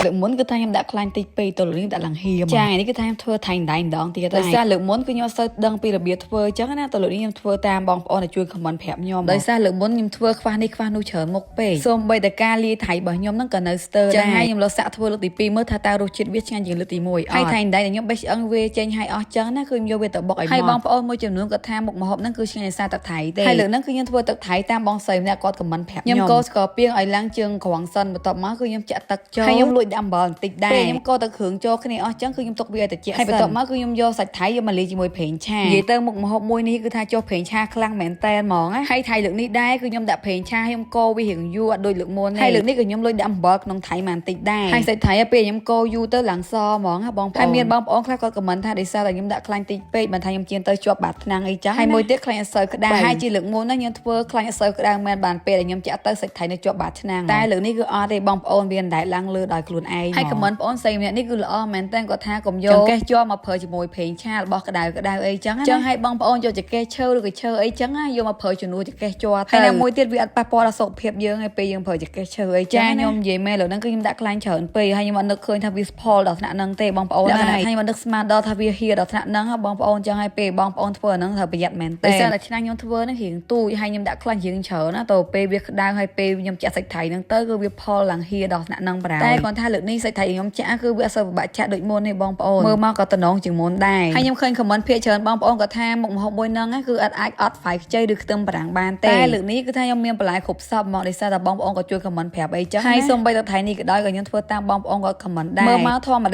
lượng muốn cứ thay em đã clang tịch pì tôi lượng đã lằng hiểm chàng này cứ thay em thưa thành đại đón thì tại sao lượng muốn cứ nhau sơ đăng pì là biệt thưa chắc na tôi lượng em thưa tam bong on là chui không bắn phèm nhau tại sao lượng muốn em thưa khoan đi khoan nuôi chở một pì xôm bây giờ ca ly thải bởi nhóm nó cần nster chẳng hay em lo xạ thưa lượng tịch pì mới thay tao đồ chuyện biết ngang chuyện lượng tì mùi hay thành đại là nhóm bây ân về trên hay ở chẳng na cứ em vô về tập bọc hay bong on môi trường nướng có tham một hộp nó cứ trên xa tập thải hay lượng nó cứ em thưa tập thải tam bong sầy nè con cầm bắn phèm nhóm cô scorpion ở lăng trường khoảng sân và tập má cứ em chặt tật cho hay em lụi đầm bờ tịch đai em cô tập hưởng cho cái này ở chẳng cứ em tục về tập chặt hay tập má cứ em vô sạch thải vô mà lấy chỉ mùi phèn cha vậy tơ một hộp môi này cứ thay cho phèn cha khăng mẹn ten mỏng á hay thay lượng ní đai cứ em đạp phèn cha hay em cô vì hiện du đôi lượng môn hay lượng ní cứ em lụi đầm bờ nông thải màn tịch đai hay sạch thải ở bên em cô du tới làng so mỏng á bong hay miền bong ong khác có mình thay để sao là em đã khăng tịch pe mà thay em chiên tới cho bát năng ấy chắc hay môi tiết khăng sợi cái đai hai chỉ lượng môn nó em thưa khăng sợi cái đai men bàn pe để em chặt tới sạch thải để cho bát năng tai lượng ní cứ ở đây bong ong viên đại lăng lừa đòiខ្លួនឯងให้คอมเมนต์បងស្អីម្នាក់នេះគឺល្អមែនតើគាត់ថាកុំយកកេះជាប់មកប្រើជាមួយប្រេងឆារបស់ក្តៅអីចឹងចឹងឲ្យបងប្អូនយកចកេះឈើឬក៏ឈើអីចឹងយកមកប្រើជំនួសចកេះជាប់ហើយណាមួយទៀតវាអត់ប៉ះពាល់ដល់សុខភាពយើងឲ្យពេលយើងប្រើចកេះឈើអីចឹងខ្ញុំនិយាយមែនលើហ្នឹងគឺខ្ញុំដាក់ខ្លាញ់ច្រើនពេកហើយខ្ញុំអត់នឹកឃើញថាវាផលដល់ថ្នាក់ហ្នឹងទេបងប្អូនហើយខ្ញុំអត់នឹកស្មានដល់ថាវាហៀដល់ថ្នាក់ហ្នឹងបងប្អូនចឹងឲ្យពេលបងប្អូនធ្វើហ្នឹងត្រូវប្រយ័ត្នមែនតើតែឆ្នាំខ្ញុំធ្វើហ្នឹងរៀងទូចហើយខ្ញុំដាក់ខ្លាញ់រៀងច្រើនណាតើពេលវាក្តៅហើយពេលខ្ញុំចាក់សាច់ត្រីហ្នឹងទៅគឺវាផលឡើងហៀដល់ថ្នាក់ហ្នឹងប្រាតែគាត់ថាលើកនេះសាច់ត្រីខ្ញុំចាក់គឺវាអត់សូវពិបាកចាក់ដូចមុនទេបងប្អូនមើលមកក៏តំណងជាងមុនដែរហើយខ្ញុំឃើញខមមិនភាគច្រើនបងប្អូនក៏ថាមុខម្ហូបមួយហ្នឹងគឺអត់អាចអត់ហ្វាយខ្ចីឬខ្ទឹមបារាំងបានទេតែលើកនេះគឺថាខ្ញុំមានបន្លែគ្រប់សពមកដោយសារតែបងប្អូនក៏ជួយខមមិនប្រាប់អីចឹងហើយសូម្បីតែថ្ងៃនេះក៏ដោយក៏ខ្ញុំធ្វើតាមបងប្អូនក៏ខមមិនដែរមើលមកធម្ម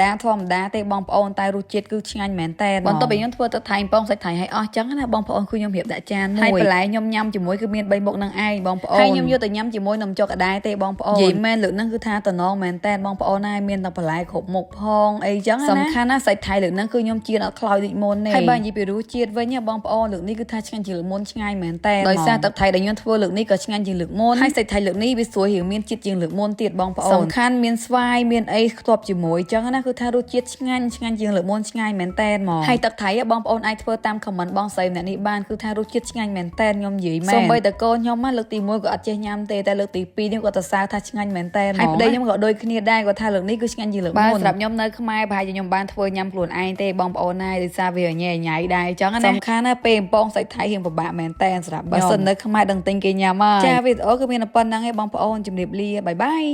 តាទេបងប្អូនតែរសជាតិគឺឆ្ងាញ់មែនតើបន្ទាប់ពីខ្ញុំធ្វើទៅថៃបងសាច់ត្រីឲ្យអស់ចឹងណាបងប្អូនគឺខ្ញុំរៀបដាក់ចានមួយហើយបន្លែខ្ញុំញ៉ាំជាមួយគឺមាន3មុខនឹងឯងបងប្អូនហើយខ្ញុំយកទៅញ៉ាំជាមួយនំចុកក៏ដែរទេបងប្អូននិយាយមែនលើកហ្នឹងគឺថាតំណងមែនតើបងប្អូនណាមានតែបន្លែគ្រប់មុខផងអីចឹងណាសំខាន់ណាសាច់ថៃលើកហ្នឹងគឺខ្ញុំជៀនអត់ខ្លោចដូចមុនទេហើយបើនិយាយពីរសជាតិវិញបងប្អូនលើកនេះគឺថាឆ្ងាញ់ជាងលើកមុនឆ្ងាញ់មែនតើដោយសារទឹកថៃដែលខ្ញុំធ្វើលើកនេះក៏ឆ្ងាញ់ជាងលើកមុនហើយសាច់ថៃលើកនេះវាស្រួយរៀងមានជាតិជាងលើកមុនទៀតបងប្អូនសំខាន់មានស្វាយមានអីខ្ទាប់ជាមួយចឹងណាគឺថារសជាតិឆ្ងាញ់ជាងលើកមុនឆ្ងាញ់មែនតើហ្មងហើយទឹកថៃបងប្អូនអាចធ្វើតាមខមមិនបងស្រីម្នាក់នេះបានគឺថារសជាតិឆ្ងាញ់មែនតើខ្ញុំនិយាយមែនសូម្បីតែកូនខ្ញុំលើកទី1ក៏អត់ចេះញ៉ាំទេតែលើកទី2នេះគាត់ទៅសើថាឆ្ងាញ់មែនតើហ្មងហើយប្តីខ្ញុំក៏ដូចគ្នាដែរគាត់ថាលើកនេះគឺឆ្ងាញ់ជាងលើកមុនសម្រាប់ខ្ញុំនៅខ្មែរប្រហែលជាខ្ញុំបានធ្វើញ៉ាំខ្លួនឯងទេបងប្អូនណាដោយសារវាញ៉ៃដែរអញ្ចឹងណាសំខាន់ណាពេលបំពងសាច់ថៃរៀងពិបាកមែនតើសម្រាប់បើសិននៅខ្មែរដឹងទិញគេញ៉ាំហើយចាវីដេអូគឺមានប៉ុណ្្នឹងឯងបងប្អូនជម្រាបលាបាយបាយ